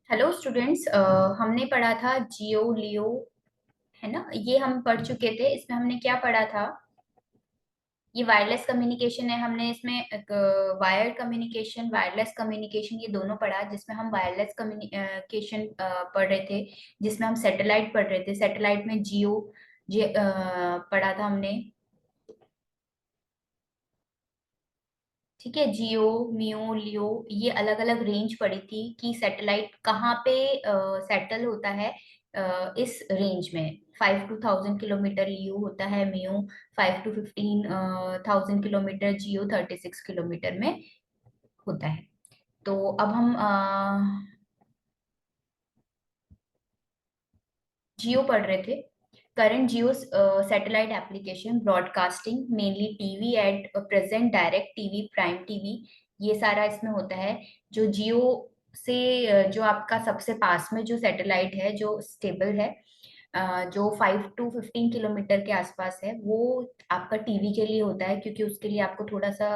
Hello students, हमने पढ़ा था जियो लियो, है ना। ये हम पढ़ चुके थे। इसमें हमने क्या पढ़ा था? ये वायरलेस कम्युनिकेशन है। हमने इसमें वायर्ड कम्युनिकेशन, वायरलेस कम्युनिकेशन, ये दोनों पढ़ा। जिसमें हम वायरलेस कम्युनिकेशन पढ़ रहे थे, जिसमें हम सैटेलाइट पढ़ रहे थे। सैटेलाइट में जियो पढ़ा था हमने। ठीक है, जियो, मियो, लियो, ये अलग अलग रेंज पड़ी थी कि सैटेलाइट कहाँ पे सेटल होता है। इस रेंज में 5 to 1000 किलोमीटर लियो होता है, मियो 5 to 15,000 किलोमीटर, जियो 36 किलोमीटर में होता है। तो अब हम जियो पढ़ रहे थे। Current Jio satellite application broadcasting mainly TV at present, direct TV, prime TV, ये सारा इसमें होता है। जो जियो से जो आपका सबसे पास में जो सैटेलाइट है, जो स्टेबल है, जो 5 to 15 किलोमीटर के आसपास है, वो आपका टीवी के लिए होता है। क्योंकि उसके लिए आपको थोड़ा सा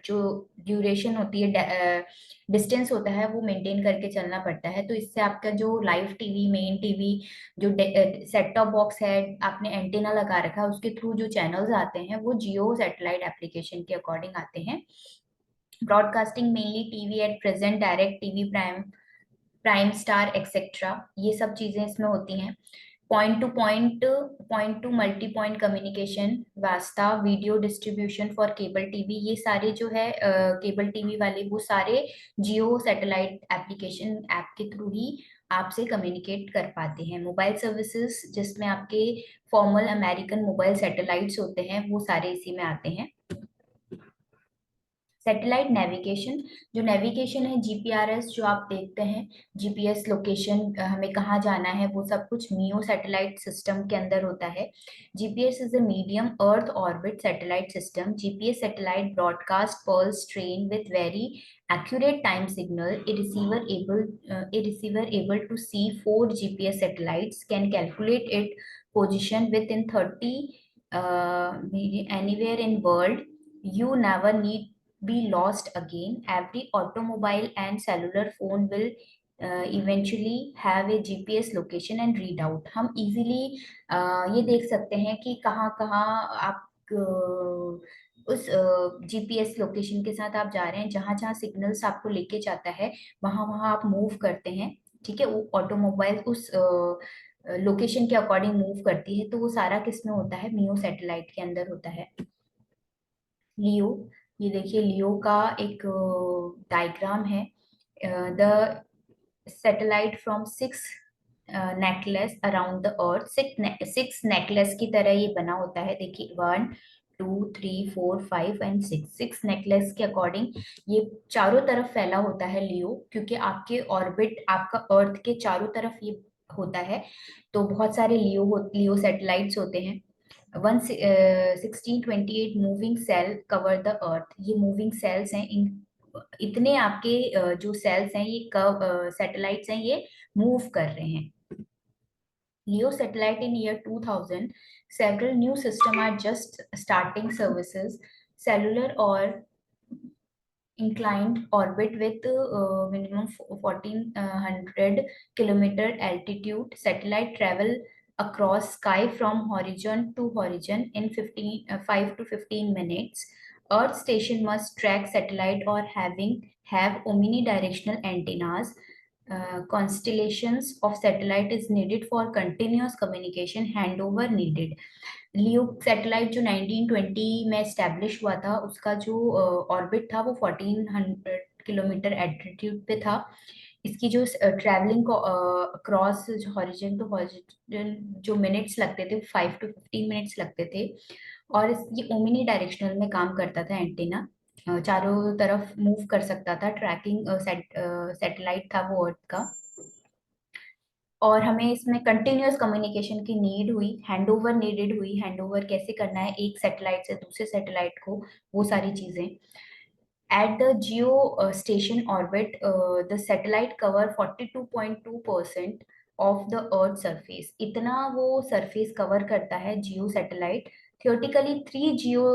जो ड्यूरेशन होती है, डिस्टेंस होता है, वो मेंटेन करके चलना पड़ता है। तो इससे आपका जो लाइव टीवी, मेन टीवी, जो सेट टॉप बॉक्स है, आपने एंटेना लगा रखा है, उसके थ्रू जो चैनल्स आते हैं वो जियो सैटेलाइट एप्लीकेशन के अकॉर्डिंग आते हैं। Broadcasting mainly TV at present, direct TV, prime, prime star etcetera, ये सब चीजें इसमें होती हैं। Point to point, point to multi point communication, VSAT, video distribution for cable TV, ये सारे जो है केबल टीवी वाले, वो सारे जियो सैटेलाइट एप्लीकेशन ऐप के थ्रू ही आपसे कम्युनिकेट कर पाते हैं। मोबाइल सर्विसेज, जिसमें आपके फॉर्मल अमेरिकन मोबाइल सैटेलाइट्स होते हैं, वो सारे इसी में आते हैं। सैटेलाइट नेविगेशन, जो नेविगेशन है, जीपीआरएस जो आप देखते हैं, जीपीएस लोकेशन, हमें कहाँ जाना है, वो सब कुछ मियो सैटेलाइट सिस्टम के अंदर होता है। GPS is a medium earth orbit satellite system. GPS satellite broadcast pulse train with very accurate time signal. A receiver able to see four GPS satellites can calculate its position within 30 anywhere in world. You never need be lost again. Every automobile and cellular phone will eventually have a GPS location and readout. हम easily ये देख सकते हैं कि कहाँ कहाँ आप उस जीपीएस लोकेशन के साथ आप जा रहे हैं। जहां जहां सिग्नल्स आपको लेके जाता है, वहां वहां आप मूव करते हैं। ठीक है, वो ऑटोमोबाइल उस लोकेशन के अकॉर्डिंग मूव करती है। तो वो सारा किस में होता है? मियो सैटेलाइट के अंदर होता है। लियो, ये देखिए, लियो का एक डायग्राम है। The satellite from six necklace around the earth, six necklace की तरह ये बना होता है। देखिए, 1 2 3 4 5 एंड 6, सिक्स नेकलेस के अकॉर्डिंग ये चारों तरफ फैला होता है लियो। क्योंकि आपके ऑर्बिट, आपका अर्थ के चारों तरफ ये होता है। तो बहुत सारे लियो सैटेलाइट्स होते हैं। 1628 moving cell cover the earth, ये मूविंग सेल्स हैं। इन इतने आपके जो सेल्स हैं, ये सैटेलाइट्स हैं, ये मूव कर रहे हैं। Leo satellite in year 2000, several new systems are just starting services. Cellular or inclined orbit with minimum 1400 kilometer altitude. Satellite travel across sky from horizon to horizon in 5 to 15 minutes. Earth station must track satellite or have omnidirectional antennas. Constellations of satellite is needed for continuous communication. Handover needed. Leo satellite जो 1920 में establish हुआ था, उसका जो orbit था वो 1400 kilometre altitude पे था। इसकी जो travelling cross horizon to horizon जो मिनट्स लगते थे, 5 to 15 मिनट्स लगते थे। और ये ओमिनी डायरेक्शनल में काम करता था। एंटीना चारों तरफ मूव कर सकता था। ट्रैकिंग सैटेलाइट था वो अर्थ का। और हमें इसमें कंटिन्यूअस कम्युनिकेशन की नीड हुई, हैंडओवर नीडेड हुई। हैंडओवर कैसे करना है एक सैटेलाइट से दूसरे सैटेलाइट को, वो सारी चीजें। At the geo station orbit, the satellite cover 42.2% of the earth surface, इतना वो सरफेस कवर करता है geo satellite. Theoretically, three geo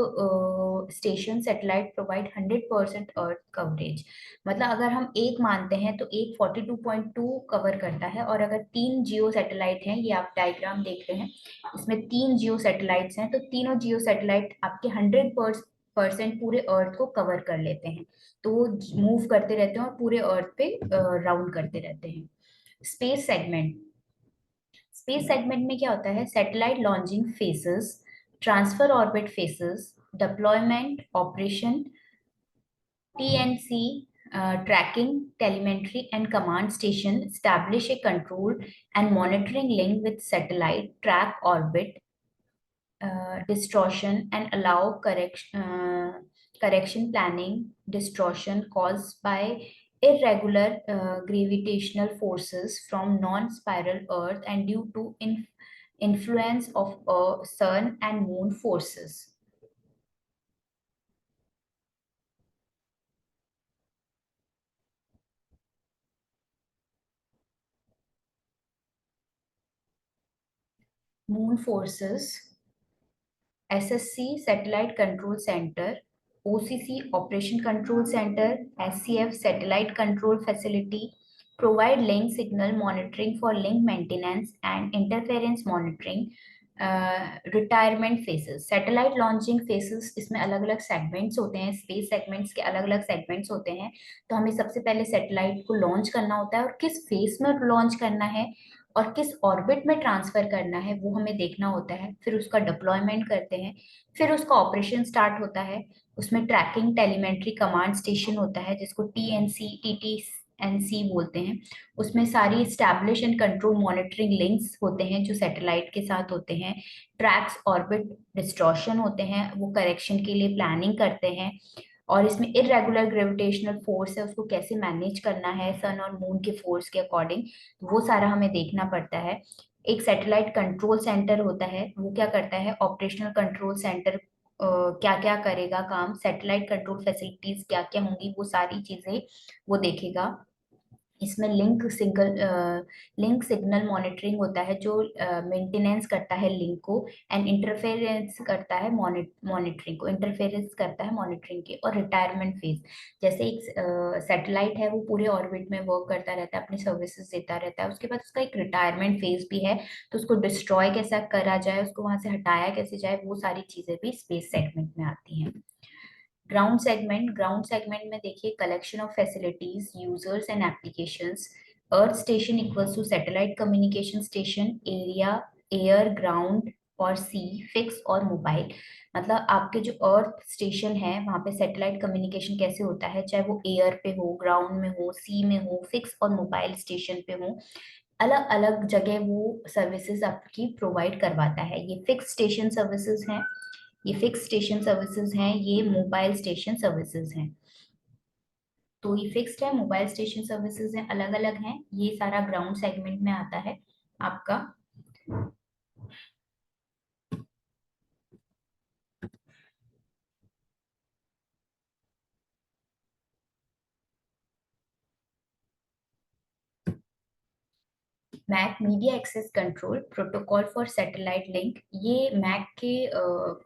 station satellite provide 100% earth coverage. मतलब अगर हम एक मानते हैं तो एक 42.2 कवर करता है, और अगर तीन जियो सैटेलाइट हैं, ये आप डायग्राम देख रहे हैं, इसमें तीन जियो सैटेलाइट्स हैं, तो तीनों जियो सैटेलाइट आपके 100% पूरे अर्थ को कवर कर लेते हैं। तो वो मूव करते रहते हैं और पूरे अर्थ पे राउंड करते रहते हैं। स्पेस सेगमेंट, स्पेस सेगमेंट में क्या होता है? Satellite launching faces, transfer orbit faces, deployment, operation, TNC, tracking, telemetry, and command station establish a control and monitoring link with satellite, track orbit, distortion, and allow correction planning distortion caused by irregular gravitational forces from non-spiral Earth and due to influence of sun and moon forces. Moon forces, SSC Satellite Control Center, OCC Operation Control Center, SCF Satellite Control Facility provide link signal monitoring for link maintenance and interference monitoring. Retirement faces, satellite launching faces, इसमें अलग अलग segments होते हैं, space segments के अलग अलग segments होते हैं। तो हमें सबसे पहले सैटेलाइट को लॉन्च करना होता है, और किस फेस में लॉन्च करना है और किस ऑर्बिट में ट्रांसफर करना है वो हमें देखना होता है। फिर उसका डिप्लॉयमेंट करते हैं, फिर उसका ऑपरेशन स्टार्ट होता है। उसमें ट्रैकिंग, टेलीमेट्री, कमांड स्टेशन होता है जिसको TNC बोलते हैं। उसमें सारी establish and control monitoring links होते हैं जो सैटेलाइट के साथ होते हैं। ट्रैक्स, ऑर्बिट, डिस्टॉर्शन होते हैं, वो करेक्शन के लिए प्लानिंग करते हैं। और इसमें इरेगुलर ग्रेविटेशनल फोर्स है, उसको कैसे मैनेज करना है सन और मून के फोर्स के अकॉर्डिंग, वो सारा हमें देखना पड़ता है। एक सैटेलाइट कंट्रोल सेंटर होता है, वो क्या करता है? ऑपरेशनल कंट्रोल सेंटर क्या क्या करेगा काम, सैटेलाइट कंट्रोल फैसिलिटीज क्या क्या होंगी, वो सारी चीजें वो देखेगा। इसमें लिंक सिग्नल मॉनिटरिंग होता है जो मेंटेनेंस करता है लिंक को, एंड इंटरफेरेंस करता है मॉनिटरिंग को, इंटरफेरेंस करता है मॉनिटरिंग के। और रिटायरमेंट फेज, जैसे एक सैटेलाइट है वो पूरे ऑर्बिट में वर्क करता रहता है, अपनी सर्विसेज देता रहता है, उसके बाद उसका एक रिटायरमेंट फेज भी है। तो उसको डिस्ट्रॉय कैसा करा जाए, उसको वहां से हटाया कैसे जाए, वो सारी चीजें भी स्पेस सेगमेंट में आती हैं। ग्राउंड सेगमेंट में देखिए, collection of facilities, users and applications. Earth station equals to satellite communication station, area, air, ground और सी, फिक्स और मोबाइल। मतलब आपके जो अर्थ स्टेशन है वहां पे सैटेलाइट कम्युनिकेशन कैसे होता है, चाहे वो एयर पे हो, ग्राउंड में हो, सी में हो, फिक्स और मोबाइल स्टेशन पे हो, अलग अलग जगह वो सर्विसेज आपकी प्रोवाइड करवाता है। ये फिक्स स्टेशन सर्विसेज हैं, ये फिक्स स्टेशन सर्विसेज हैं, ये मोबाइल स्टेशन सर्विसेज हैं। तो ये फिक्स्ड है, मोबाइल स्टेशन सर्विसेज हैं, अलग अलग हैं। ये सारा ग्राउंड सेगमेंट में आता है आपका। MAC, media access control protocol for satellite link. ये मैक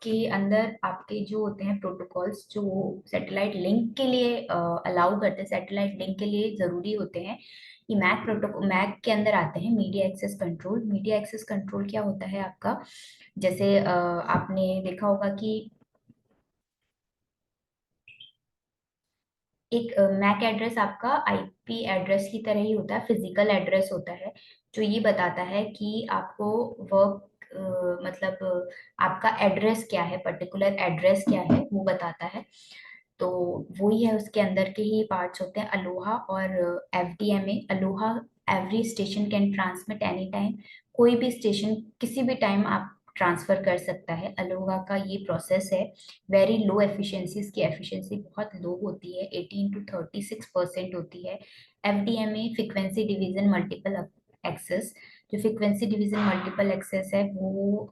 के अंदर आपके जो होते हैं प्रोटोकॉल्स, जो सैटेलाइट लिंक के लिए अलाउ करते हैं, सैटेलाइट लिंक के लिए जरूरी होते हैं, ये मैक के अंदर आते हैं। Media access control, media access control क्या होता है आपका? जैसे आपने देखा होगा कि एक मैक एड्रेस आपका आईपी एड्रेस की तरह ही होता है, फिजिकल एड्रेस होता है, जो ये बताता है कि आपको वर्क मतलब आपका एड्रेस क्या है, पर्टिकुलर एड्रेस क्या है वो बताता है। तो वही है, उसके अंदर के ही पार्ट्स होते हैं अलोहा और FDMA. ALOHA, every station can transmit any time, कोई भी स्टेशन किसी भी टाइम आप ट्रांसफर कर सकता है। अलोहा का ये प्रोसेस है। वेरी लो एफिशिएंसी, इसकी एफिशिएंसी बहुत लो होती है, 18 to 36% होती है। FDMA, frequency division multiple access. जो फ्रीक्वेंसी डिवीजन मल्टीपल एक्सेस है वो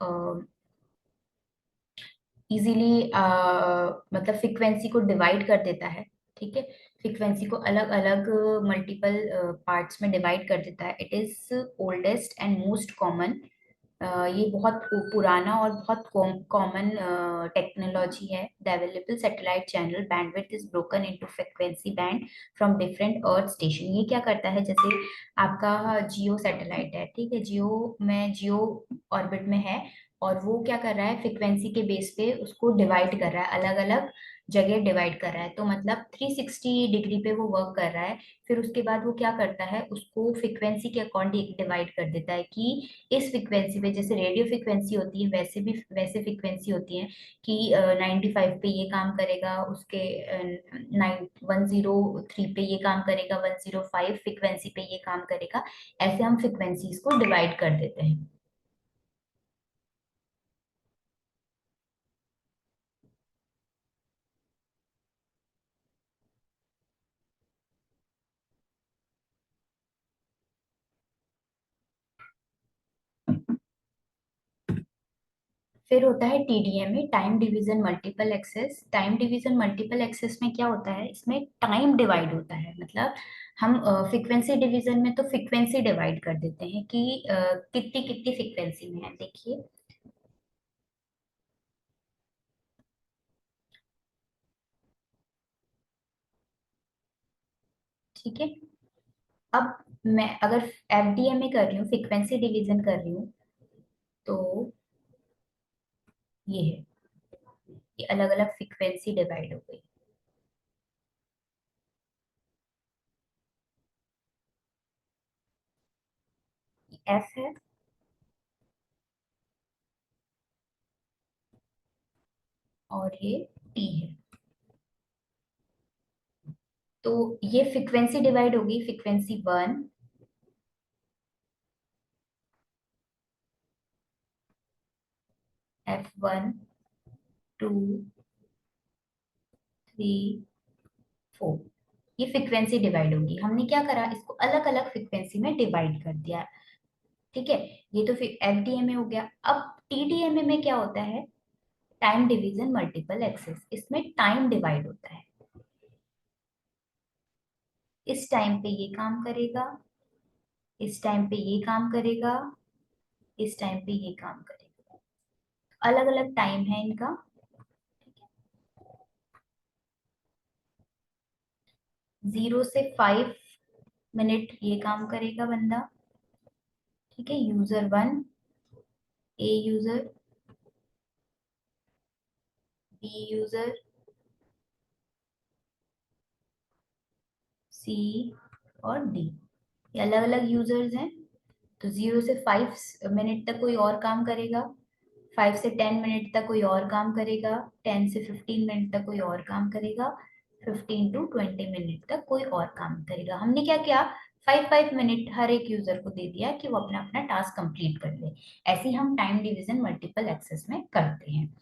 इजीली मतलब फ्रीक्वेंसी को डिवाइड कर देता है। ठीक है, फ्रीक्वेंसी को अलग अलग मल्टीपल पार्ट्स में डिवाइड कर देता है। It is oldest and most common ये बहुत पुराना और बहुत कॉमन टेक्नोलॉजी है। The available satellite channel bandwidth is broken into frequency banned from different earth station. ये क्या करता है, जैसे आपका जियो सैटेलाइट है, ठीक है, जियो ऑर्बिट में है, और वो क्या कर रहा है, फ्रिक्वेंसी के बेस पे उसको डिवाइड कर रहा है, अलग अलग जगह डिवाइड कर रहा है, तो मतलब 360 डिग्री पे वो वर्क कर रहा है। फिर उसके बाद वो क्या करता है, उसको फ्रिक्वेंसी के अकॉर्डिंग डिवाइड कर देता है कि इस फ्रिक्वेंसी पे, जैसे रेडियो फ्रिक्वेंसी होती है वैसे भी वैसे फ्रिक्वेंसी होती है कि 95 पे ये काम करेगा, उसके 103 पे ये काम करेगा, 105 फ्रिक्वेंसी पे ये काम करेगा। ऐसे हम फ्रिक्वेंसीज को डिवाइड कर देते हैं। फिर होता है TDMA, time division multiple access. Time division multiple access में क्या होता है, इसमें टाइम डिवाइड होता है, मतलब हम फ्रीक्वेंसी डिवीजन में तो फ्रीक्वेंसी डिवाइड कर देते हैं कि कितनी कितनी फ्रीक्वेंसी में है, देखिए। ठीक है। अब मैं अगर एफडीएमए कर रही हूँ, फ्रीक्वेंसी डिवीजन कर रही हूँ, तो ये है, ये अलग अलग फ्रीक्वेंसी डिवाइड हो गई। एफ है और ये टी है। तो ये फ्रीक्वेंसी डिवाइड होगी, फ्रीक्वेंसी वन, F1, 2, 3, 4। ये फ्रीक्वेंसी डिवाइड होगी, हमने क्या करा, इसको अलग अलग फ्रीक्वेंसी में डिवाइड कर दिया। ठीक है, ये तो फिर एफडीएमए हो गया। अब टीडीएमए में क्या होता है, टाइम डिवीजन मल्टीपल एक्सेस। इसमें टाइम डिवाइड होता है, इस टाइम पे ये काम करेगा, इस टाइम पे ये काम करेगा, इस टाइम पे ये काम करेगा। अलग अलग टाइम है इनका। ठीक है, 0 से 5 मिनट ये काम करेगा बंदा। ठीक है, user one, A user, B user, C और डी, ये अलग अलग यूजर्स हैं। तो 0 से 5 मिनट तक कोई और काम करेगा, 5 से 10 मिनट तक कोई और काम करेगा, 10 से 15 मिनट तक कोई और काम करेगा, 15 to 20 मिनट तक कोई और काम करेगा। हमने क्या किया, 5 5 मिनट हर एक यूजर को दे दिया कि वो अपना अपना टास्क कंप्लीट कर ले। ऐसे ही हम टाइम डिवीजन मल्टीपल एक्सेस में करते हैं।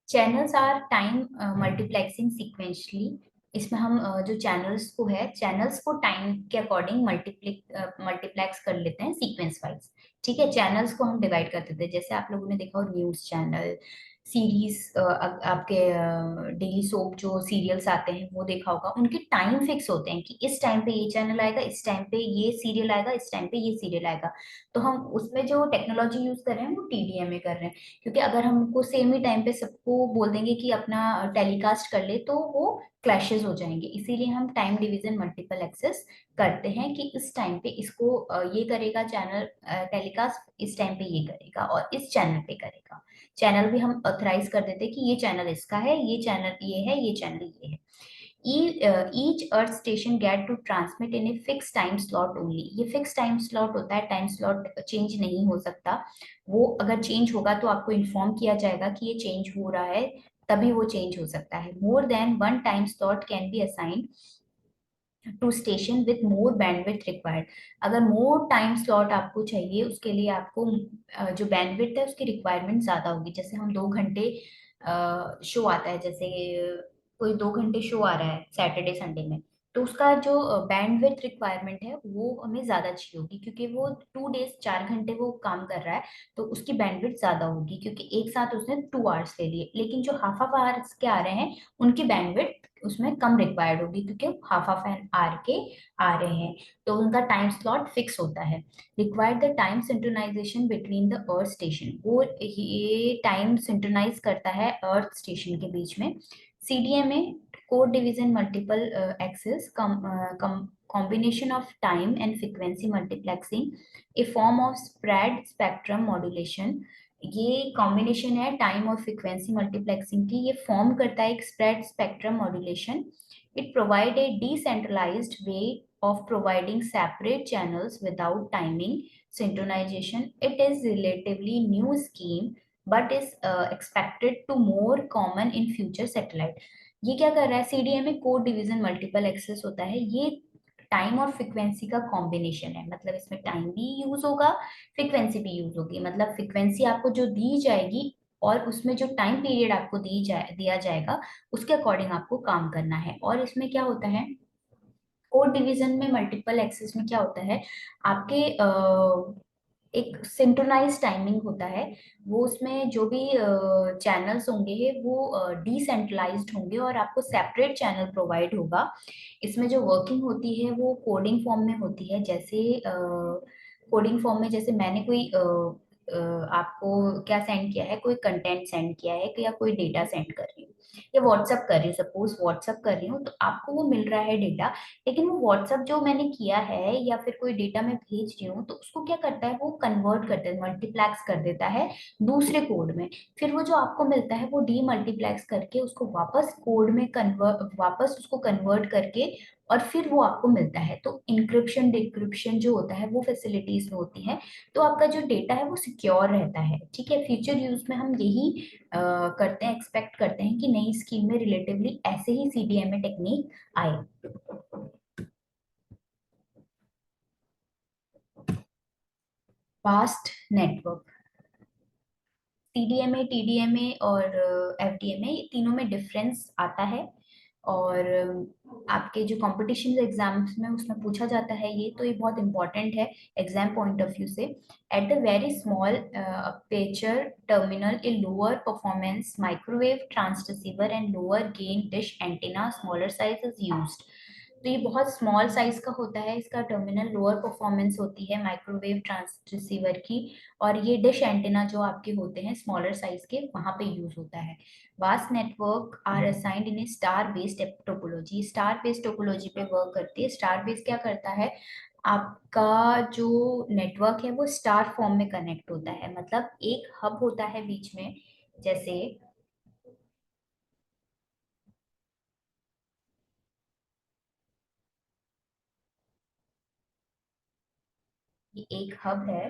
Channels are time multiplexing sequentially. इसमें हम जो चैनल्स को है, चैनल्स को टाइम के अकॉर्डिंग मल्टीप्लेक्स कर लेते हैं सीक्वेंस वाइज। ठीक है, चैनल्स को हम डिवाइड कर देते हैं, जैसे आप लोगों ने देखा हो न्यूज चैनल, सीरीज, आपके डेली सोप जो सीरियल्स आते हैं वो देखा होगा, उनके टाइम फिक्स होते हैं कि इस टाइम पे ये चैनल आएगा, इस टाइम पे ये सीरियल आएगा, इस टाइम पे ये सीरियल आएगा। तो हम उसमें जो टेक्नोलॉजी यूज कर रहे हैं वो टीडीएमए कर रहे हैं, क्योंकि अगर हमको सेम ही टाइम पे सबको बोल देंगे कि अपना टेलीकास्ट कर ले, तो वो क्लैशेस हो जाएंगे। इसीलिए हम टाइम डिवीजन मल्टीपल एक्सेस करते हैं कि इस टाइम पे इसको ये करेगा चैनल टेलीकास्ट, इस टाइम पे ये करेगा और इस चैनल पे करेगा। चैनल भी हम ऑथराइज कर देते हैं कि ये चैनल इसका है, ये चैनल ये है, ये चैनल ये है। Each Earth station get to transmit in a fixed time slot only। ये फिक्स टाइम स्लॉट होता है, टाइम स्लॉट चेंज नहीं हो सकता। वो अगर चेंज होगा तो आपको इन्फॉर्म किया जाएगा कि ये चेंज हो रहा है, तभी वो चेंज हो सकता है। More than one time slot can be assigned to station with more bandwidth required. अगर मोर टाइम स्लॉट आपको चाहिए, उसके लिए आपको जो बैंडविड्थ है उसकी रिक्वायरमेंट ज्यादा होगी। जैसे हम 2 घंटे शो आता है, जैसे कोई 2 घंटे शो आ रहा है सैटरडे संडे में, तो उसका जो बैंडविड्थ रिक्वायरमेंट है वो हमें ज्यादा चाहिए होगी, क्योंकि वो 2 डेज 4 घंटे वो काम कर रहा है, तो उसकी बैंडविड्थ ज्यादा होगी, क्योंकि एक साथ उसने 2 आवर्स ले लिए। लेकिन जो हाफ हाफ आवर्स के आ रहे हैं उनकी बैंडविड्थ उसमें कम रिक्वायर्ड होगी, क्योंकि हाफ हाफ एन आवर के आ रहे हैं, तो उनका टाइम स्लॉट फिक्स होता है। Required the time synchronization between the earth station, वो ये टाइम सिंक्रोनाइज करता है अर्थ स्टेशन के बीच में। CDMA, code division multiple access, combination of time and frequency multiplexing, a form of spread spectrum modulation। ये कॉम्बिनेशन है टाइम और फ्रीक्वेंसी मल्टीप्लेक्सिंग की, ये फॉर्म करता है एक spread spectrum modulation. It provide a decentralized way of providing separate channels without timing synchronization. It is relatively new scheme but is expected to more common in future satellite। ये क्या कर रहा है, सीडीएम में code division multiple access होता है, ये time और फ्रीक्वेंसी का कॉम्बिनेशन है, मतलब इसमें टाइम भी यूज होगा, फ्रीक्वेंसी भी यूज होगी। मतलब फ्रीक्वेंसी आपको जो दी जाएगी और उसमें जो टाइम पीरियड आपको दिया जाएगा, उसके अकॉर्डिंग आपको काम करना है। और इसमें क्या होता है, कोड डिवीजन में मल्टीपल एक्सेस में क्या होता है, आपके एक सिंक्रोनाइज टाइमिंग होता है, वो उसमें जो भी चैनल्स होंगे वो डिसेंट्रलाइज्ड होंगे और आपको सेपरेट चैनल प्रोवाइड होगा। इसमें जो वर्किंग होती है वो कोडिंग फॉर्म में होती है, जैसे कोडिंग फॉर्म में जैसे मैंने कोई आपको क्या सेंड किया है, कोई कंटेंट सेंड किया है या कोई डेटा सेंड कर रही हूँ या व्हाट्सअप कर रही हूँ, सपोज व्हाट्सअप कर रही हूँ, तो आपको वो मिल रहा है डेटा, लेकिन वो व्हाट्सअप जो मैंने किया है या फिर कोई डेटा मैं भेज रही हूँ, तो उसको क्या करता है, वो कन्वर्ट करता है, मल्टीप्लेक्स कर देता है दूसरे कोड में। फिर वो जो आपको मिलता है वो डी मल्टीप्लेक्स करके उसको वापस कोड में कन्वर्ट, वापस उसको कन्वर्ट करके और फिर वो आपको मिलता है। तो इंक्रिप्शन डिक्रिप्शन जो होता है वो फैसिलिटीज में होती है, तो आपका जो डेटा है वो सिक्योर रहता है। ठीक है, फ्यूचर यूज में हम यही करते हैं, एक्सपेक्ट करते हैं कि नई स्कीम में रिलेटिवली ऐसे ही सीडीएमए टेक्निक आए। वास्ट नेटवर्क, सीडीएमए, टीडीएमए और एफडीएमए, ये तीनों में डिफरेंस आता है। और आपके जो कंपटीशन एग्जाम्स में उसमें पूछा जाता है ये, तो ये बहुत इंपॉर्टेंट है एग्जाम पॉइंट ऑफ व्यू से। At the very small aperture terminal, a lower performance microwave transreceiver and lower gain dish antenna smaller size is used. तो ये बहुत स्मॉल साइज का होता है, इसका टर्मिनल लोअर परफॉर्मेंस होती है माइक्रोवेव ट्रांसरिसीवर की, और ये डिश एंटीना जो आपके होते हैं स्मॉलर साइज के, वहां पे यूज होता है। Vast network are assigned in a star based topology, star based topology पे वर्क करती है। स्टार बेस्ड क्या करता है, आपका जो नेटवर्क है वो स्टार फॉर्म में कनेक्ट होता है, मतलब एक हब होता है बीच में, जैसे ये एक हब है,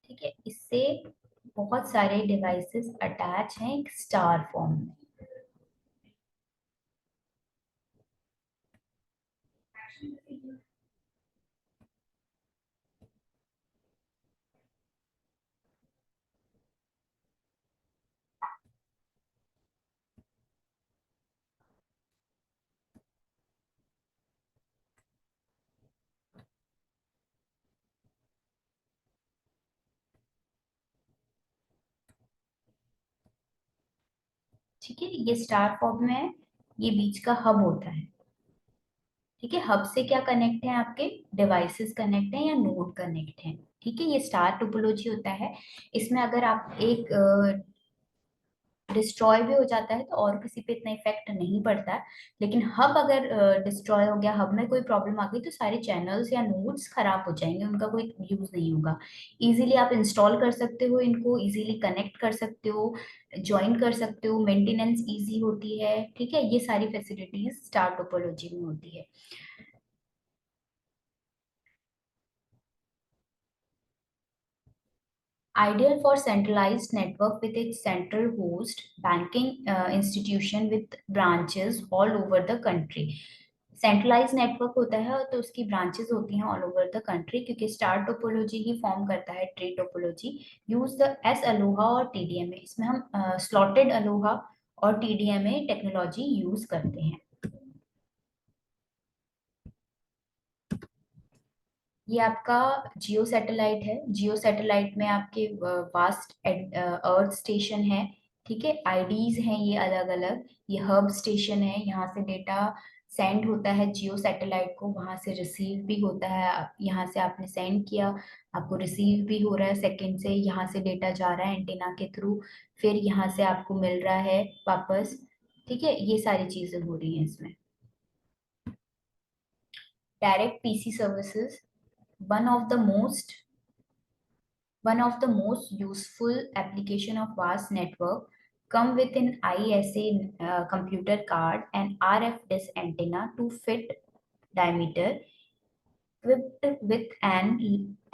ठीक है, इससे बहुत सारे डिवाइसेस अटैच हैं एक स्टार फॉर्म में। ठीक है, ये स्टार फॉर्म में है, ये बीच का हब होता है। ठीक है, हब से क्या कनेक्ट है, आपके डिवाइसेस कनेक्ट है या नोड कनेक्ट है। ठीक है, ये स्टार टोपोलॉजी होता है। इसमें अगर आप एक डिस्ट्रॉय भी हो जाता है तो और किसी पे इतना इफेक्ट नहीं पड़ता है, लेकिन हब अगर डिस्ट्रॉय हो गया, हब में कोई प्रॉब्लम आ गई, तो सारे चैनल्स या नोड्स खराब हो जाएंगे, उनका कोई यूज नहीं होगा। इजीली आप इंस्टॉल कर सकते हो इनको, इजीली कनेक्ट कर सकते हो, ज्वाइन कर सकते हो, मेंटेनेंस इजी होती है। ठीक है, ये सारी फैसिलिटीज स्टार टोपोलॉजी में होती है। Ideal for centralized network with its central host, banking institution with branches all over the country। Centralize network होता है तो उसकी ब्रांचेस होती हैं ऑल ओवर द कंट्री, क्योंकि स्टार टोपोलॉजी ही फॉर्म करता है tree topology. Use the S ALOHA और टीडीएमए, इसमें हम स्लॉटेड अलोहा और टीडीएमए टेक्नोलॉजी यूज करते हैं। ये आपका जियो सैटेलाइट है, जियो सैटेलाइट में आपके वास्ट अर्थ स्टेशन है, ठीक है, आईडीज हैं ये अलग अलग, ये हब स्टेशन है, यहाँ से डेटा सेंड होता है जियो सैटेलाइट को, वहां से रिसीव भी होता है, यहाँ से आपने सेंड किया, आपको रिसीव भी हो रहा है सेकंड से, यहाँ से डेटा जा रहा है एंटीना के थ्रू, फिर यहाँ से आपको मिल रहा है वापस। ठीक है, ये सारी चीजें हो रही हैं इसमें। Direct PC services, one of the most one of the most useful application of vast network, come with an ISA computer card and RF dish antenna to fit diameter, equipped with an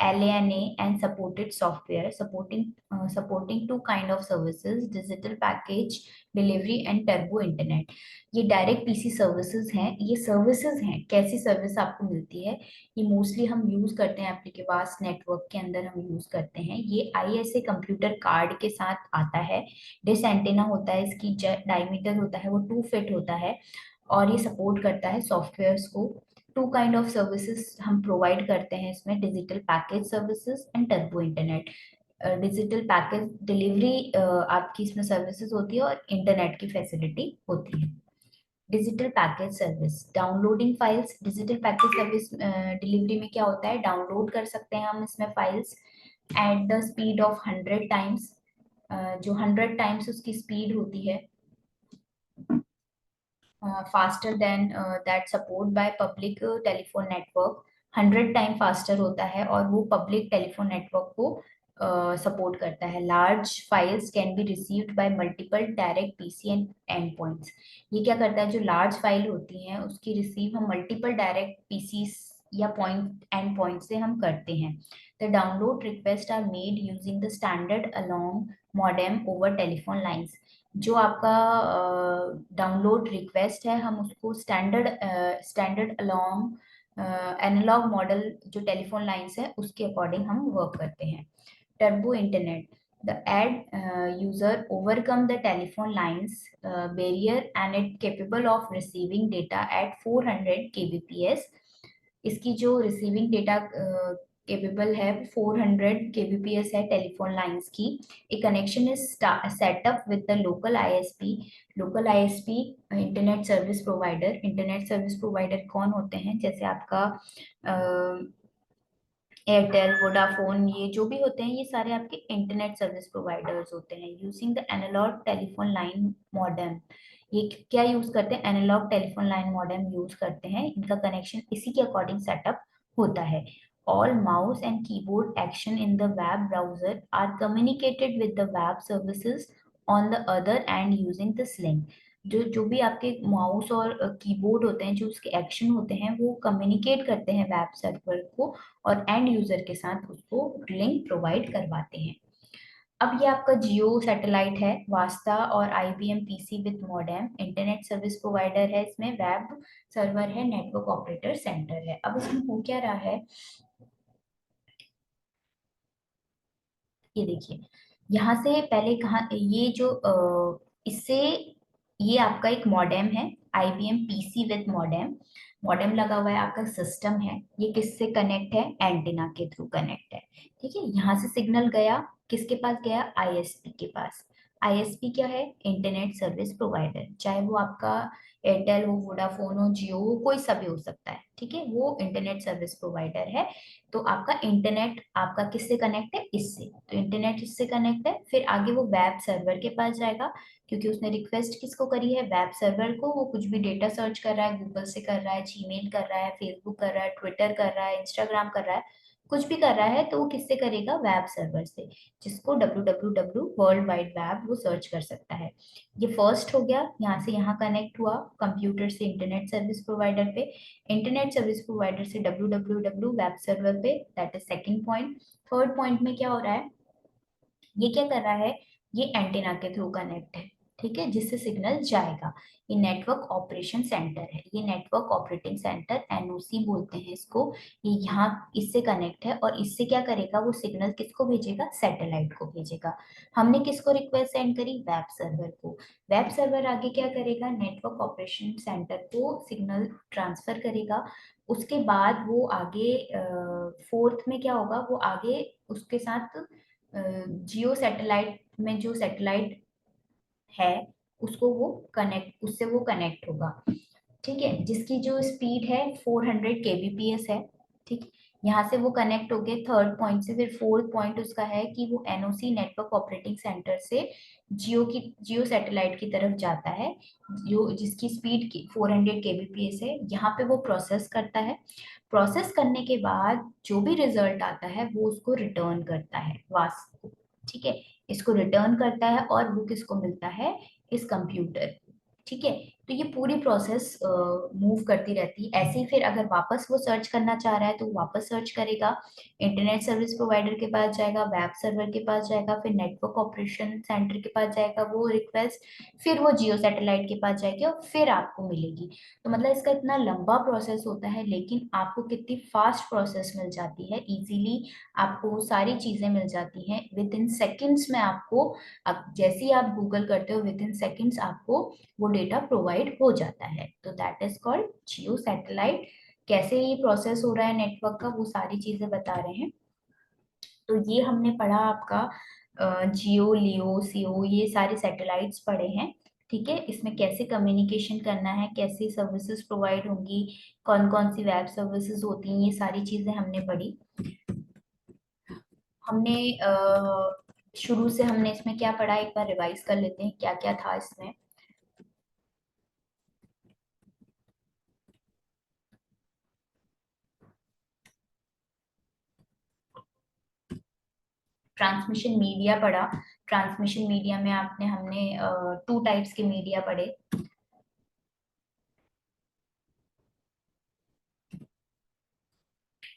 LANA and supported software, supporting two kind of services: digital package delivery and turbo internet। ये direct PC services हैं, ये services हैं, कैसी service आपको मिलती है, ये mostly हम यूज करते हैं आपके पास नेटवर्क के अंदर हम यूज करते हैं। ये आईएसए कंप्यूटर कार्ड के साथ आता है, डिश एंटेना होता है, इसकी डायमीटर होता है वो 2 फीट होता है, और ये सपोर्ट करता है सॉफ्टवेयर्स को। टू काइंड ऑफ सर्विसेज हम प्रोवाइड करते हैं इसमें: digital package services and turbo internet. Digital package delivery आपकी इसमें सर्विसेज होती है, और इंटरनेट की फैसिलिटी होती है। Digital package service, downloading files. Digital package service delivery में क्या होता है, डाउनलोड कर सकते हैं हम इसमें files at the speed of 100 times, जो 100 टाइम्स उसकी स्पीड होती है, faster than that support by public telephone network. 100 time faster होता है, और वो पब्लिक टेलीफोन नेटवर्क को सपोर्ट करता है। Large files can be received by multiple direct PC and and points. ये क्या करता है, जो लार्ज फाइल होती हैं उसकी रिसीव हम मल्टीपल डायरेक्ट पीसी या पॉइंट एंड पॉइंट से हम करते हैं। The download request are made using the standard along modem over telephone lines. जो आपका डाउनलोड रिक्वेस्ट है, हम उसको स्टैंडर्ड अलोंग एनालॉग मॉडल जो टेलीफोन लाइंस है उसके अकॉर्डिंग हम वर्क करते हैं। Turbo internet, the ad user overcome the telephone lines barrier and it capable of receiving data at 400 kbps। इसकी जो रिसीविंग डेटा केपेबल है 400 kbps है टेलीफोन लाइंस की। ए connection is setup with the local ISP. Local ISP internet service provider. Internet service provider कौन होते हैं, जैसे आपका एयरटेल, वोडाफोन, ये जो भी होते हैं ये सारे आपके इंटरनेट सर्विस प्रोवाइडर्स होते हैं। Using the analog telephone line modem, ये क्या यूज करते हैं, analog telephone line modem use करते हैं, इनका कनेक्शन इसी के अकॉर्डिंग सेटअप होता है। All mouse and keyboard action in the web browser are communicated with the web services on the other end using the sling. जो जो भी आपके माउस और कीबोर्ड होते हैं, जो उसके एक्शन होते हैं वो कम्युनिकेट करते हैं वेब सर्वर को, और एंड यूजर के साथ उसको लिंक प्रोवाइड करवाते हैं। अब ये आपका जियो सैटेलाइट है, वास्ता और IBM PC with modem. Internet service provider है, इसमें वेब सर्वर है, नेटवर्क ऑपरेटर सेंटर है। अब इसमें हो क्या रहा है, ये देखिए, यहाँ से पहले कहाँ ये जो इससे ये आपका एक मॉडेम है, IBM PC with modem. Modem लगा हुआ है, आपका सिस्टम है, ये किससे कनेक्ट है, एंटीना के थ्रू कनेक्ट है। ठीक है, यहाँ से सिग्नल गया, किसके पास गया, आईएसपी के पास। आईएसपी क्या है, इंटरनेट सर्विस प्रोवाइडर, चाहे वो आपका एयरटेल हो, वोडाफोन हो, जियो हो, कोई सा भी हो सकता है। ठीक है, वो इंटरनेट सर्विस प्रोवाइडर है। तो आपका इंटरनेट आपका किससे कनेक्ट है, इससे, तो इंटरनेट इससे कनेक्ट है, फिर आगे वो वेब सर्वर के पास जाएगा, क्योंकि उसने रिक्वेस्ट किसको करी है, वेब सर्वर को। वो कुछ भी डेटा सर्च कर रहा है, गूगल से कर रहा है, जीमेल कर रहा है, फेसबुक कर रहा है, ट्विटर कर रहा है, इंस्टाग्राम कर रहा है, कुछ भी कर रहा है, तो वो किससे करेगा, वेब सर्वर से, जिसको www वर्ल्ड वाइड वेब वो सर्च कर सकता है। ये फर्स्ट हो गया, यहाँ से यहाँ कनेक्ट हुआ कंप्यूटर से इंटरनेट सर्विस प्रोवाइडर पे, इंटरनेट सर्विस प्रोवाइडर से www वेब सर्वर पे, that is second point. Third point में क्या हो रहा है, ये क्या कर रहा है, ये एंटीना के थ्रू कनेक्ट है। ठीक है, जिससे सिग्नल जाएगा। ये नेटवर्क ऑपरेशन सेंटर है, ये नेटवर्क ऑपरेटिंग सेंटर एनओसी बोलते हैं इसको। ये यहाँ इससे कनेक्ट है, और इससे क्या करेगा, वो सिग्नल किसको भेजेगा, सैटेलाइट को भेजेगा। हमने किसको रिक्वेस्ट सेंड करी, वेब सर्वर को। वेब सर्वर आगे क्या करेगा, नेटवर्क ऑपरेशन सेंटर को सिग्नल ट्रांसफर करेगा। उसके बाद वो आगे फोर्थ में क्या होगा, वो आगे उसके साथ जियो सैटेलाइट में जो सैटेलाइट है उसको वो कनेक्ट उससे वो कनेक्ट होगा। ठीक है, जिसकी जो स्पीड है 400 kbps है। ठीक, यहाँ से वो कनेक्ट हो गए थर्ड पॉइंट से। फिर फोर्थ पॉइंट उसका है कि वो एनओसी नेटवर्क ऑपरेटिंग सेंटर से जियो सैटेलाइट की तरफ जाता है, जो जिसकी स्पीड की 400 kbps है। यहाँ पे वो प्रोसेस करता है। प्रोसेस करने के बाद जो भी रिजल्ट आता है वो उसको रिटर्न करता है वास को। ठीक है, इसको रिटर्न करता है और वो किसको मिलता है, इस कंप्यूटर। ठीक है, तो ये पूरी प्रोसेस मूव करती रहती है ऐसे ही। फिर अगर वापस वो सर्च करना चाह रहा है तो वापस सर्च करेगा, इंटरनेट सर्विस प्रोवाइडर के पास जाएगा, वेब सर्वर के पास जाएगा, फिर नेटवर्क ऑपरेशन सेंटर के पास जाएगा वो रिक्वेस्ट, फिर वो जियो सैटेलाइट के पास जाएगी और फिर आपको मिलेगी। तो मतलब इसका इतना लंबा प्रोसेस होता है, लेकिन आपको कितनी फास्ट प्रोसेस मिल जाती है, इजीली आपको सारी चीजें मिल जाती हैं विद इन सेकेंड्स में। आपको अब जैसे ही आप गूगल करते हो विद इन सेकेंड्स आपको वो डेटा प्रोवाइड हो जाता है। तो that is called Jio satellite. कैसे ये प्रोसेस हो रहा है नेटवर्क का वो सारी चीजें बता रहे हैं। तो ये हमने पढ़ा आपका जियो लियो सीओ ये सारे सैटेलाइट्स पढ़े हैं। ठीक है, इसमें कैसे कम्युनिकेशन करना है, कैसे सर्विसेज प्रोवाइड होंगी, कौन कौन सी वेब सर्विसेज होती हैं, ये सारी चीजें हमने पढ़ी। हमने शुरू से हमने इसमें क्या पढ़ा एक बार रिवाइज कर लेते हैं क्या क्या था इसमें। ट्रांसमिशन मीडिया पढ़ा। ट्रांसमिशन मीडिया में आपने हमने टू टाइप्स के मीडिया पढ़े।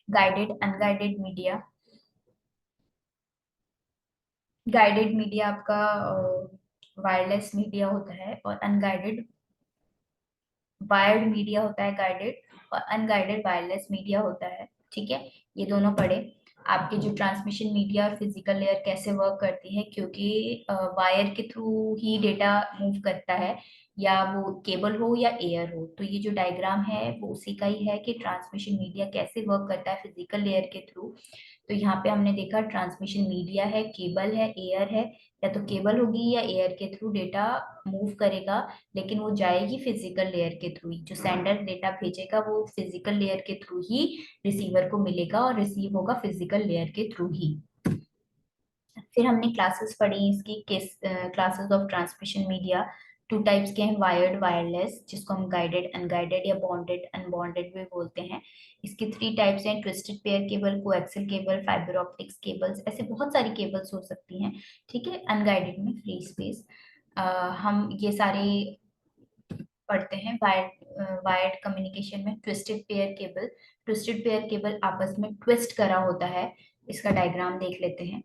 Guided unguided media. Guided media आपका वायरलेस मीडिया होता है, और अनगाइडेड वायर्ड मीडिया होता है गाइडेड, और अनगाइडेड वायरलेस मीडिया होता है। ठीक है, ये दोनों पढ़े। आपके जो ट्रांसमिशन मीडिया और फिजिकल लेयर कैसे वर्क करती है, क्योंकि वायर के थ्रू ही डेटा मूव करता है, या वो केबल हो या एयर हो। तो ये जो डायग्राम है वो उसी का ही है कि ट्रांसमिशन मीडिया कैसे वर्क करता है फिजिकल लेयर के थ्रू। तो यहाँ पे हमने देखा ट्रांसमिशन मीडिया है, केबल है, एयर है। या तो केबल होगी या एयर के थ्रू डेटा मूव करेगा, लेकिन वो जाएगी फिजिकल लेयर के थ्रू ही। जो सेंडर डेटा भेजेगा वो फिजिकल लेयर के थ्रू ही रिसीवर को मिलेगा, और रिसीव होगा फिजिकल लेयर के थ्रू ही। फिर हमने क्लासेस पढ़ी इसकी, किस classes of transmission media. Two types के हैं, वायर्ड वायरलेस, जिसको हम गाइडेड अनगाइडेड या बॉन्डेड अनबॉन्डेड भी बोलते हैं। इसके थ्री टाइप्स हैं, twisted pair cable, coaxial cable, fibre optics cables, ऐसे बहुत सारी केबल्स हो सकती हैं। ठीक है, अनगाइडेड में फ्री स्पेस। हम ये सारे पढ़ते हैं। वायर्ड कम्युनिकेशन में twisted pair cable. Twisted pair cable आपस में ट्विस्ट करा होता है। इसका डायग्राम देख लेते हैं।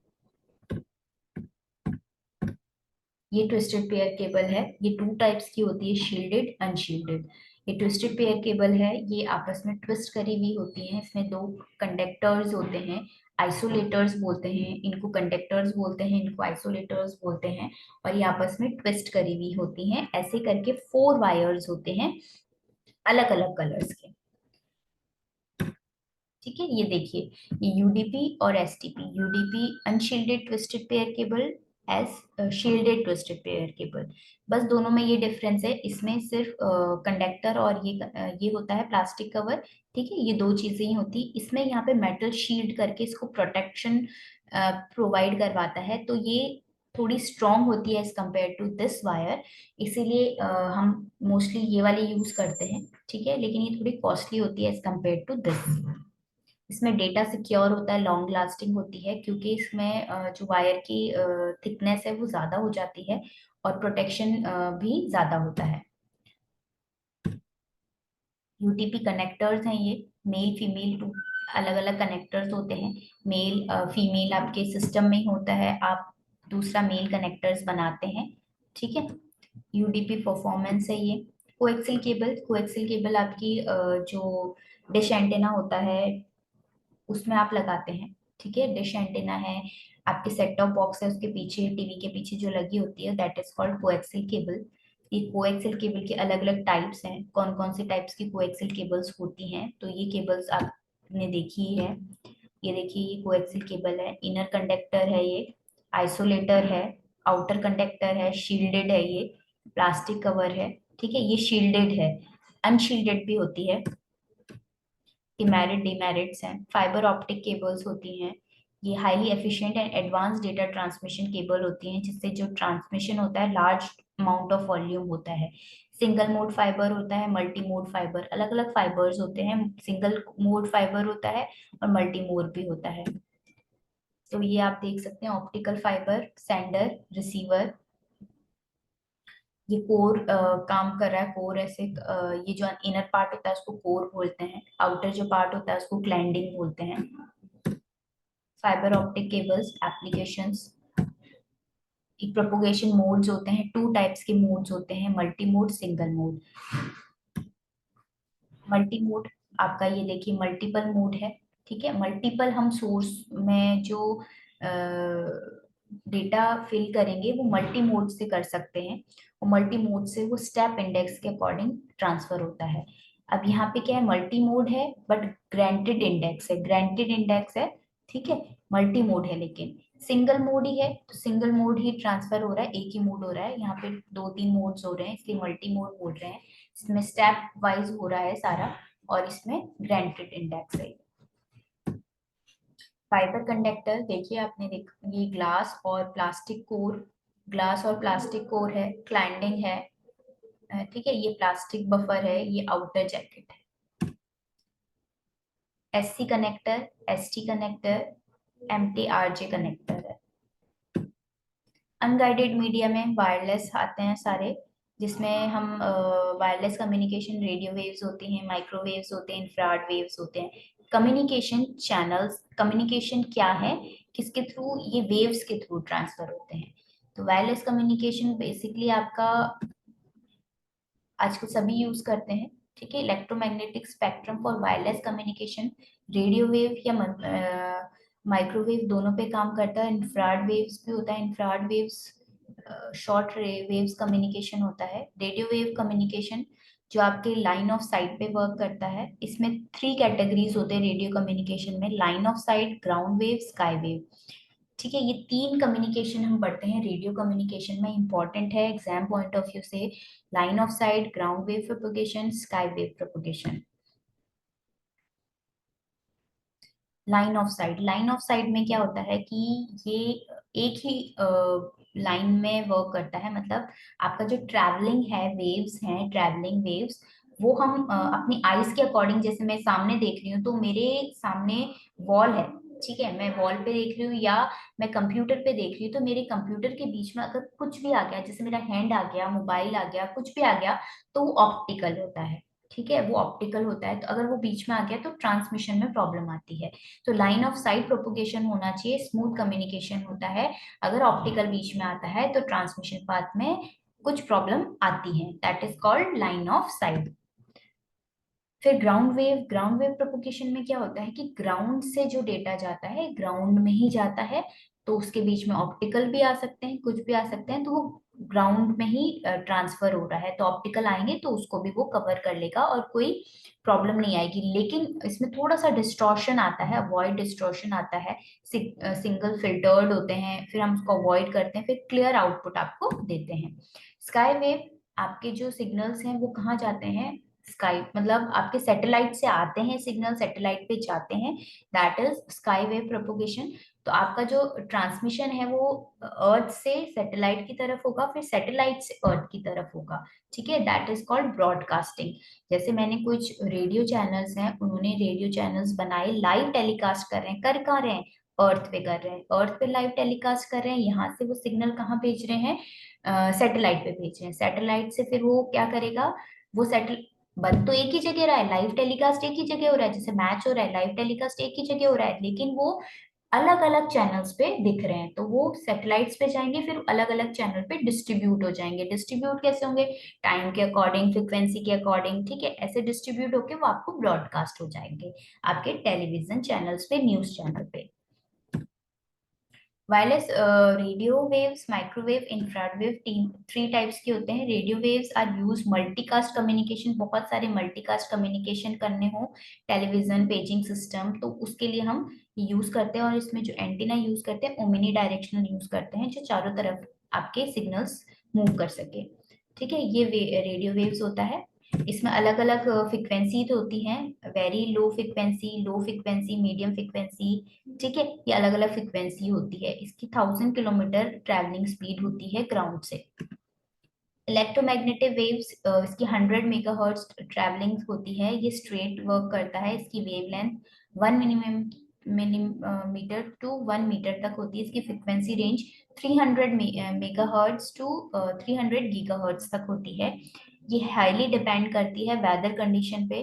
ये ट्विस्टेड पेयर केबल है। ये टू टाइप्स की होती है, शील्डेड अनशील्डेड। ये ट्विस्टेड पेयर केबल है, ये आपस में ट्विस्ट करी हुई होती है। इसमें दो कंडक्टर्स होते हैं, आइसोलेटर्स बोलते हैं इनको, कंडक्टर्स बोलते हैं इनको, आइसोलेटर्स बोलते हैं। और ये आपस में ट्विस्ट करी हुई होती हैं। ऐसे करके फोर वायर्स होते हैं अलग अलग कलर्स के। ठीक है, ये देखिए, ये यूडीपी और STP. UDP unshielded twisted pair cable, S shielded twisted pair cable. बस दोनों में ये डिफरेंस है, इसमें सिर्फ कंडक्टर और ये होता है प्लास्टिक कवर। ठीक है, ये दो चीजें ही होती, इसमें यहाँ पे मेटल शील्ड करके इसको प्रोटेक्शन प्रोवाइड करवाता है। तो ये थोड़ी स्ट्रांग होती है as compare to this wire, इसीलिए हम मोस्टली ये वाली यूज करते हैं। ठीक है, लेकिन ये थोड़ी कॉस्टली होती है एज कम्पेयर टू दिस। इसमें डेटा सिक्योर होता है, लॉन्ग लास्टिंग होती है, क्योंकि इसमें जो वायर की थिकनेस है वो ज्यादा हो जाती है, और प्रोटेक्शन भी ज्यादा होता है। यूटीपी कनेक्टर्स हैं ये, मेल फीमेल टू अलग अलग कनेक्टर्स होते हैं। मेल फीमेल आपके सिस्टम में ही होता है, आप दूसरा मेल कनेक्टर्स बनाते हैं। ठीक है, यूडीपी परफॉर्मेंस है ये। कोएक्सियल केबल, कोएक्सियल केबल आपकी जो डिश एंटेना होता है उसमें आप लगाते हैं। ठीक है, डिश एंटीना है, आपके सेट टॉप बॉक्स है उसके पीछे, टीवी के पीछे जो लगी होती है, that is called coaxial cable. ये कोएक्सियल केबल के अलग अलग टाइप्स हैं, कौन कौन से टाइप्स की कोएक्सियल केबल्स होती हैं, तो ये केबल्स आपने देखी ही है। ये देखिए, ये कोएक्सियल केबल है, इनर कंडक्टर है, ये आइसोलेटर है, आउटर कंडक्टर है, शील्डेड है, ये प्लास्टिक कवर है, ठीक है, ये शील्डेड है। अनशील्डेड भी होती है, डिमेरिट डिमेरिट्स हैं। फाइबर ऑप्टिक केबल्स होती हैं, ये highly efficient and advance data transmission cable होती हैं, जिससे जो ट्रांसमिशन होता है लार्ज अमाउंट ऑफ वॉल्यूम होता है। सिंगल मोड फाइबर होता है, मल्टी मोड फाइबर, अलग अलग फाइबर्स होते हैं। सिंगल मोड फाइबर होता है और मल्टी मोड भी होता है। तो ये आप देख सकते हैं, ऑप्टिकल फाइबर, सेंडर, रिसीवर। ये कोर काम कर रहा है, कोर ऐसे ये जो इनर पार्ट होता है उसको कोर बोलते हैं, आउटर जो पार्ट होता है उसको क्लैंडिंग बोलते हैं। फाइबर ऑप्टिक केबल्स एप्लीकेशंस, एक प्रोपोगेशन मोड्स होते हैं, टू टाइप्स के मोड्स होते हैं, multi mode, single mode. Multi mode आपका ये देखिए मल्टीपल मोड है, ठीक है। मल्टीपल हम सोर्स में जो डेटा फिल करेंगे वो मल्टी मोड से कर सकते हैं, और मल्टी मोड से वो स्टेप इंडेक्स के अकॉर्डिंग ट्रांसफर होता है। अब यहाँ पे क्या है, मल्टी मोड है बट ग्रांटेड इंडेक्स है, ग्रांटेड इंडेक्स है, ठीक है। मल्टी मोड है लेकिन सिंगल मोड ही है, तो सिंगल मोड ही ट्रांसफर हो रहा है, एक ही मोड हो रहा है। यहाँ पे दो तीन मोड्स हो रहे हैं इसलिए मल्टी मोड बोल रहे हैं। इसमें स्टेप वाइज हो रहा है सारा, और इसमें ग्रांटेड इंडेक्स है। फाइबर कंडक्टर देखिए, आपने देख, ये ग्लास और प्लास्टिक कोर, ग्लास और प्लास्टिक कोर है, क्लैंडिंग है, ठीक है। ये प्लास्टिक बफर है, ये आउटर जैकेट है। SC connector, ST connector, MT RJ connector है। अनगाइडेड मीडिया में वायरलेस आते हैं सारे, जिसमें हम वायरलेस कम्युनिकेशन, रेडियो वेव्स होती हैं, माइक्रोवेव्स होते हैं, इंफ्रारेड वेव्स होते हैं। कम्युनिकेशन चैनल्स, कम्युनिकेशन क्या है, किसके थ्रू, ये वेव्स के थ्रू ट्रांसफर होते हैं। तो वायरलेस कम्युनिकेशन बेसिकली आपका आजकल सभी यूज करते हैं, ठीक है। Electromagnetic spectrum for wireless communication, radio wave या माइक्रोवेव दोनों पे काम करता है। इंफ्रारेड वेव्स भी होता है, infrared waves short waves communication होता है। रेडियो वेव कम्युनिकेशन जो आपके लाइन ऑफ साइट पे वर्क करता है। इसमें थ्री कैटेगरीज होते हैं रेडियो कम्युनिकेशन में, line of site, ground wave, sky wave, ठीक है। ये तीन कम्युनिकेशन हम पढ़ते हैं रेडियो कम्युनिकेशन में, इंपॉर्टेंट है एग्जाम पॉइंट ऑफ व्यू से। Line of site, ground wave propagation, sky wave propagation. Line of site, line of site में क्या होता है कि ये एक ही लाइन में वर्क करता है, मतलब आपका जो ट्रैवलिंग है, वेव्स हैं, ट्रैवलिंग वेव्स, वो हम अपनी आईज के अकॉर्डिंग, जैसे मैं सामने देख रही हूँ तो मेरे सामने वॉल है, ठीक है, मैं वॉल पे देख रही हूँ या मैं कंप्यूटर पे देख रही हूँ, तो मेरे कंप्यूटर के बीच में अगर कुछ भी आ गया, जैसे मेरा हैंड आ गया, मोबाइल आ गया, कुछ भी आ गया, तो वो ऑप्टिकल होता है, ठीक है, वो ऑप्टिकल होता है। तो अगर वो बीच में आ गया तो ट्रांसमिशन में प्रॉब्लम आती है। तो लाइन ऑफ साइट प्रोपोगेशन होना चाहिए, स्मूथ कम्युनिकेशन होता है। अगर ऑप्टिकल बीच में आता है तो ट्रांसमिशन पाथ में कुछ प्रॉब्लम आती है, that is called line of sight. फिर ground wave, ground wave propagation में क्या होता है कि ग्राउंड से जो डेटा जाता है ग्राउंड में ही जाता है, तो उसके बीच में ऑप्टिकल भी आ सकते हैं, कुछ भी आ सकते हैं, तो वो ग्राउंड में ही ट्रांसफर हो रहा है, तो ऑप्टिकल आएंगे तो उसको भी वो कवर कर लेगा और कोई प्रॉब्लम नहीं आएगी। लेकिन इसमें थोड़ा सा डिस्टॉर्शन आता है, अवॉइड डिस्टॉर्शन आता है। सिंगल फिल्टर्ड होते हैं, फिर हम उसको अवॉइड करते हैं, फिर क्लियर आउटपुट आपको देते हैं। स्काई वेव, आपके जो सिग्नल्स हैं वो कहाँ जाते हैं, स्काई मतलब आपके सैटेलाइट से आते हैं सिग्नल, सैटेलाइट पे जाते हैं, that is sky wave propagation. तो आपका जो ट्रांसमिशन है वो अर्थ से सैटेलाइट की तरफ होगा, फिर सैटेलाइट से अर्थ की तरफ होगा, ठीक है, दैट इज कॉल्ड ब्रॉडकास्टिंग। जैसे मैंने कुछ रेडियो चैनल्स हैं, उन्होंने रेडियो चैनल्स बनाए, लाइव टेलीकास्ट कर रहे हैं, कर कहाँ रहे हैं, अर्थ पे कर रहे हैं, अर्थ पे लाइव टेलीकास्ट कर रहे हैं, यहाँ से वो सिग्नल कहाँ भेज रहे हैं, सैटेलाइट पे भेज रहे हैं। सैटेलाइट से फिर वो क्या करेगा, वो सैटेल बन तो एक ही जगह रहा है, लाइव टेलीकास्ट एक ही जगह हो रहा है, जैसे मैच हो रहा है लाइव टेलीकास्ट एक ही जगह हो रहा है, लेकिन वो अलग अलग चैनल्स पे दिख रहे हैं, तो वो सैटेलाइट्स पे जाएंगे, फिर अलग अलग चैनल पे डिस्ट्रीब्यूट हो जाएंगे। डिस्ट्रीब्यूट कैसे होंगे, टाइम के अकॉर्डिंग, फ्रिक्वेंसी के अकॉर्डिंग, ठीक है, ऐसे डिस्ट्रीब्यूट होके वो आपको ब्रॉडकास्ट हो जाएंगे आपके टेलीविजन चैनल्स पे, न्यूज चैनल पे। Wireless radio waves, microwave, infrared wave, तीन थ्री टाइप्स के होते हैं। Radio waves are use multicast communication, बहुत सारे मल्टीकास्ट कम्युनिकेशन करने हो, टेलीविजन, पेजिंग सिस्टम, तो उसके लिए हम यूज करते हैं। और इसमें जो एंटीना यूज करते हैं ओमिनी डायरेक्शनल यूज करते हैं, जो चारों तरफ आपके सिग्नल्स मूव कर सके। ठीक है, ये रेडियो वेव्स होता है। इसमें अलग अलग फ्रिक्वेंसी तो होती हैं, very low frequency, medium frequency. ठीक है, ये अलग अलग फ्रिक्वेंसी होती है। इसकी 1000 किलोमीटर ट्रैवलिंग स्पीड होती है ग्राउंड से। इलेक्ट्रोमैग्नेटिक वेव्स, इसकी 100 मेगाहर्ट्ज ट्रैवलिंग होती है। ये स्ट्रेट वर्क करता है। इसकी वेवलेंथ 1 मिलीमीटर टू 1 मीटर तक होती है। इसकी frequency range 300 megahertz to 300 gigahertz तक होती है। ये हाईली डिपेंड करती है वेदर कंडीशन पे,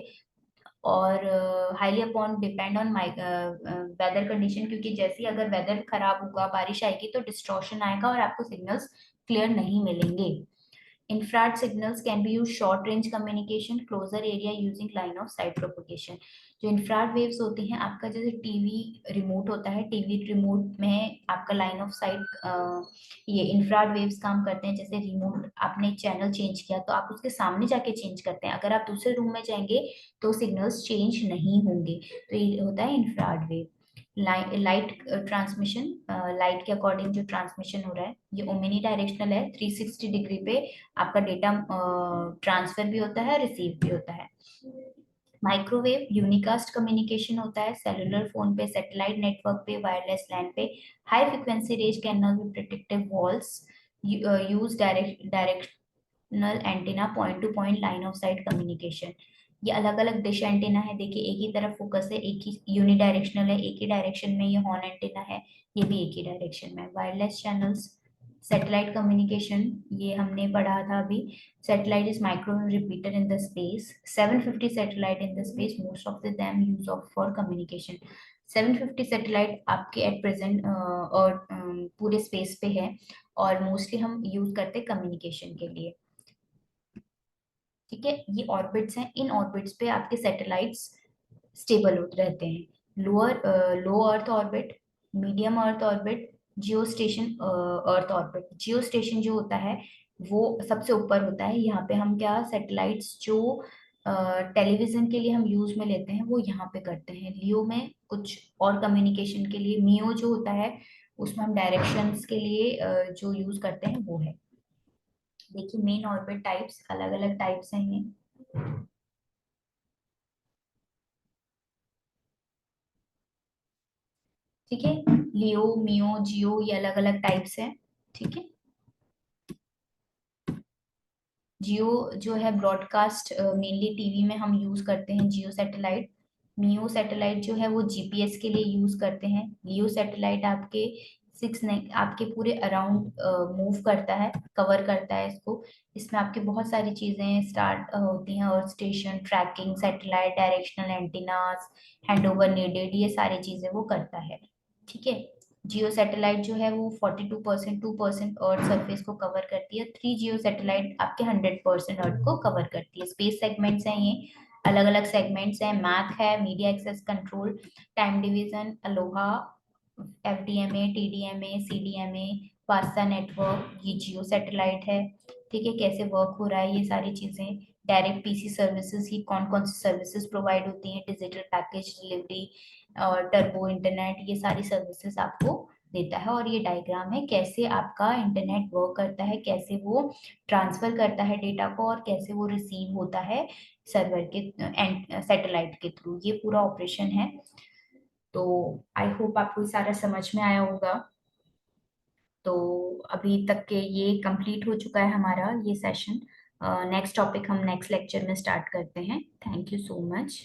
और highly upon depend on whether condition, क्योंकि जैसे ही अगर वेदर खराब होगा, बारिश आएगी, तो डिस्टॉर्शन आएगा और आपको सिग्नल्स क्लियर नहीं मिलेंगे। Infrared signals can be used short range communication, closer area using line of sight propagation। जो इंफ्रारेड वेव्स होती हैं, आपका जैसे टीवी रिमोट होता है, टीवी रिमोट में आपका लाइन ऑफ साइट, ये इंफ्रारेड वेव्स काम करते हैं। जैसे रिमोट आपने चैनल चेंज किया तो आप उसके सामने जाके चेंज करते हैं, अगर आप दूसरे रूम में जाएंगे तो सिग्नल्स चेंज नहीं होंगे। तो ये होता है infrared wave. Light transmission, light के अकॉर्डिंग जो ट्रांसमिशन हो रहा है, ये ओमिनी डायरेक्शनल है। 360 डिग्री पे आपका डेटा ट्रांसफर भी होता है, रिसीव भी होता है। माइक्रोवेव यूनिकास्ट कम्युनिकेशन होता है। सेलुलर फोन पे, सैटेलाइट नेटवर्क पे, वायरलेस लैन पे। High frequency range can not be protective walls, use directional antenna, point to point line of site communication. ये अलग अलग डिश एंटीना है। देखिए, एक ही तरफ फोकस है, एक ही यूनिडायरेक्शनल है, एक ही डायरेक्शन में। ये हॉर्न एंटीना है, ये भी एक ही डायरेक्शन में। वायरलेस चैनल्स, सैटेलाइट कम्युनिकेशन, ये हमने पढ़ा था अभी। Satellite is microwave repeater in the space. 750 satellite in the space. Most of them use of for communication. 750 satellite आपके एट प्रेजेंट और पूरे स्पेस पे है, और मोस्टली हम यूज करते हैं कम्युनिकेशन के लिए। ठीक है, ये ऑर्बिट्स हैं। इन ऑर्बिट्स पे आपके सैटेलाइट्स स्टेबल रहते हैं। Low earth orbit, medium earth orbit, geo station earth orbit. Geo station जो होता है वो सबसे ऊपर होता है। यहाँ पे हम क्या, सैटेलाइट्स जो टेलीविजन के लिए हम यूज में लेते हैं वो यहाँ पे करते हैं। लियो में कुछ और कम्युनिकेशन के लिए। मियो जो होता है उसमें हम डायरेक्शंस के लिए जो यूज करते हैं वो है। देखिए, मेन ऑर्बिट टाइप्स, अलग अलग टाइप्स हैं ये। ठीक है, लियो, मियो, जियो, ये अलग अलग टाइप्स हैं। ठीक है, जियो जो है ब्रॉडकास्ट मेनली टीवी में हम यूज करते हैं, जियो सैटेलाइट। मियो सैटेलाइट जो है वो जीपीएस के लिए यूज करते हैं। लियो सैटेलाइट आपके आपके पूरे अराउंड मूव करता है, कवर करता है इसको। इसमें आपके बहुत सारी चीजें स्टार्ट होती हैं, और station tracking, satellite directional antennas, hand over needed, ये सारी चीजें वो करता है। ठीक है, जियो सैटेलाइट जो है वो 42%, 2% अर्थ सरफेस को कवर करती है। 3 जियो सैटेलाइट आपके 100% अर्थ को कवर करती है। स्पेस सेगमेंट्स हैं ये, अलग अलग सेगमेंट्स हैं। मैथ है, media access control, time division, ALOHA, FDMA, TDMA, CDMA, VSAT network, ये जियो सैटेलाइट है। ठीक है, कैसे वर्क हो रहा है ये सारी चीजें। डायरेक्ट पीसी सर्विसेज, ये कौन कौन सी सर्विसेज प्रोवाइड होती हैं, डिजिटल पैकेज डिलीवरी और टर्बो इंटरनेट, ये सारी सर्विसेज आपको देता है। और ये डायग्राम है कैसे आपका इंटरनेट वर्क करता है, कैसे वो ट्रांसफर करता है डेटा को, और कैसे वो रिसीव होता है सर्वर के सैटेलाइट के थ्रू। ये पूरा ऑपरेशन है। तो आई होप आपको ये सारा समझ में आया होगा। तो अभी तक के ये कंप्लीट हो चुका है हमारा ये सेशन। नेक्स्ट टॉपिक हम नेक्स्ट लेक्चर में स्टार्ट करते हैं। Thank you so much.